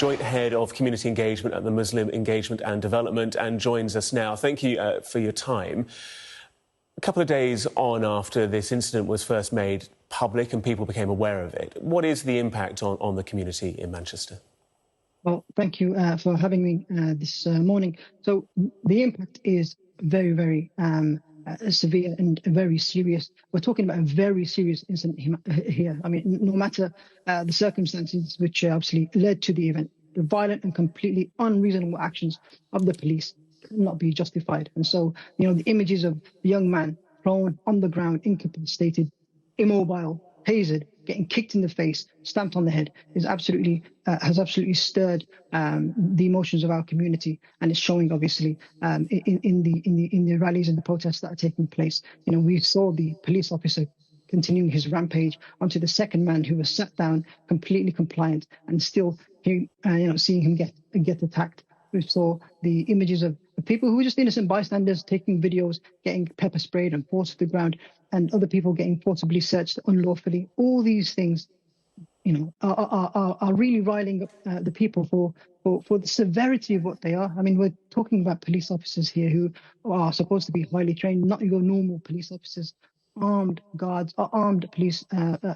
Joint Head of Community Engagement at the Muslim Engagement and Development, and joins us now. Thank you for your time. A couple of days on after this incident was first made public and people became aware of it, what is the impact on the community in Manchester? Well, thank you for having me this morning. So the impact is very, very severe and very serious. We're talking about a very serious incident here. I mean, no matter the circumstances which obviously led to the event, the violent and completely unreasonable actions of the police cannot be justified. And so, you know, the images of the young man thrown on the ground, incapacitated, immobile, tasered, getting kicked in the face, stamped on the head, is absolutely has absolutely stirred the emotions of our community, and it's showing obviously in the rallies and the protests that are taking place. You know, we saw the police officer continuing his rampage onto the second man who was sat down, completely compliant, and still seeing him get attacked. We saw the images of people who were just innocent bystanders taking videos, getting pepper sprayed and forced to the ground, and other people getting forcibly searched unlawfully. All these things, you know, are really riling up the people for the severity of what they are. I mean, we're talking about police officers here who are supposed to be highly trained, not your normal police officers. Armed guards, armed police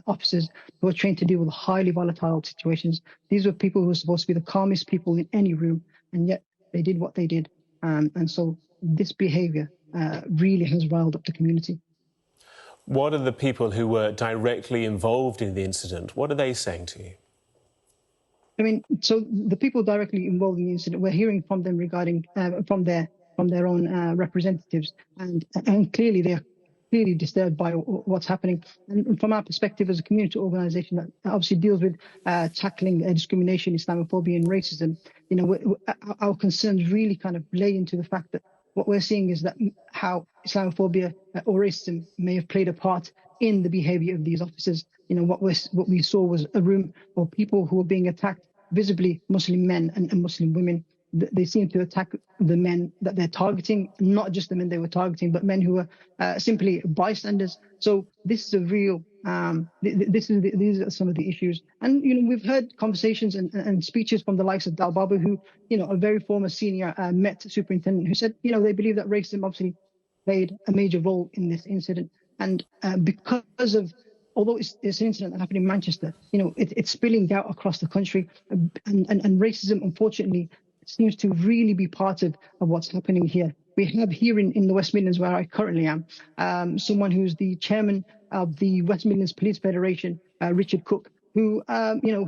officers who are trained to deal with highly volatile situations. These were people who were supposed to be the calmest people in any room, and yet they did what they did. And so this behaviour really has riled up the community. What are the people who were directly involved in the incident? What are they saying to you? I mean, so the people directly involved in the incident, we're hearing from them regarding from their own representatives, and clearly they are clearly disturbed by what's happening. And from our perspective as a community organisation that obviously deals with tackling discrimination, Islamophobia and racism, you know, our concerns really kind of lay into the fact that what we're seeing is that how Islamophobia or racism may have played a part in the behaviour of these officers. You know, what we saw was a room of people who were being attacked, visibly Muslim men and Muslim women. They seem to attack the men that they're targeting, not just the men they were targeting, but men who were simply bystanders. So this is a real, these are some of the issues. And, you know, we've heard conversations and speeches from the likes of Dal Babu, who, you know, a very former senior Met superintendent, who said, you know, they believe that racism obviously played a major role in this incident. And because of, although it's an incident that happened in Manchester, you know, it's spilling out across the country. And racism, unfortunately, seems to really be part of what's happening here. We have here in the West Midlands, where I currently am, someone who's the chairman of the West Midlands Police Federation, Richard Cook, who, you know,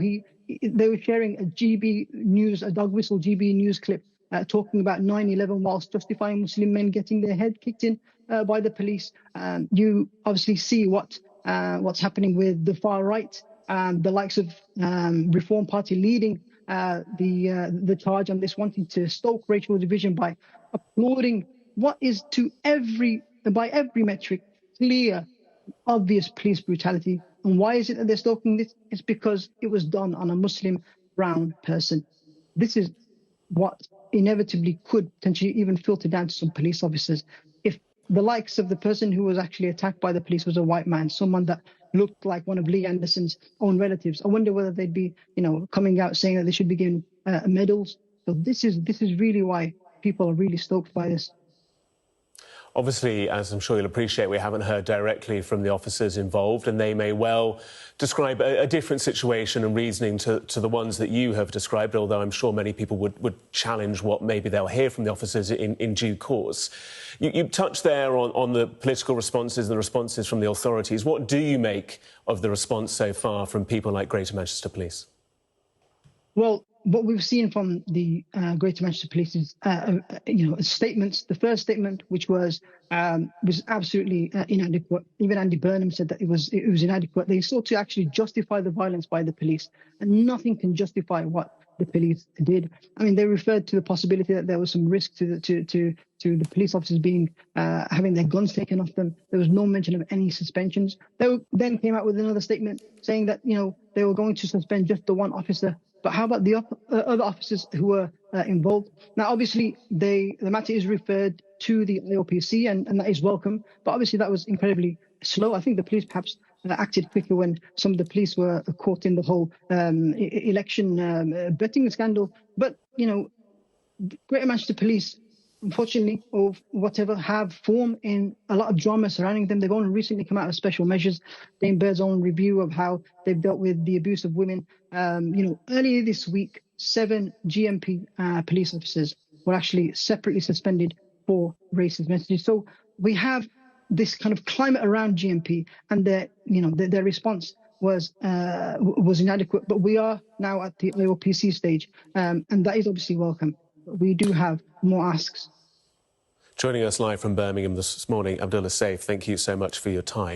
they were sharing a GB News, a dog whistle GB News clip talking about 9/11 whilst justifying Muslim men getting their head kicked in by the police. You obviously see what's happening with the far right, the likes of Reform Party leading the charge on this, wanting to stoke racial division by applauding what is by every metric clear, obvious police brutality. And why is it that they're stoking this? It's because it was done on a Muslim brown person. This is what inevitably could potentially even filter down to some police officers. If the likes of the person who was actually attacked by the police was a white man, someone that looked like one of Lee Anderson's own relatives, I wonder whether they'd be, you know, coming out saying that they should be given medals. So this is really why people are really stoked by this. Obviously, as I'm sure you'll appreciate, we haven't heard directly from the officers involved, and they may well describe a different situation and reasoning to the ones that you have described, although I'm sure many people would challenge what maybe they'll hear from the officers in due course. You touched there on the political responses and the responses from the authorities. What do you make of the response so far from people like Greater Manchester Police? Well, what we've seen from the Greater Manchester Police is, you know, statements. The first statement, which was absolutely inadequate. Even Andy Burnham said that it was inadequate. They sought to actually justify the violence by the police, and nothing can justify what the police did. I mean, they referred to the possibility that there was some risk to the police officers being having their guns taken off them. There was no mention of any suspensions. They then came out with another statement saying that, you know, they were going to suspend just the one officer. But how about the other officers who were involved? Now, obviously, the matter is referred to the IOPC, and that is welcome. But obviously, that was incredibly slow. I think the police perhaps acted quicker when some of the police were caught in the whole election betting scandal. But, Greater Manchester Police, unfortunately, or whatever, have formed in a lot of drama surrounding them. They've only recently come out with special measures. Dame Bird's own review of how they've dealt with the abuse of women. Earlier this week, 7 GMP police officers were actually separately suspended for racist messages. So we have this kind of climate around GMP, and their response was inadequate. But we are now at the IOPC stage, and that is obviously welcome. We do have more asks. Joining us live from Birmingham this morning, Abdullah Saif, thank you so much for your time.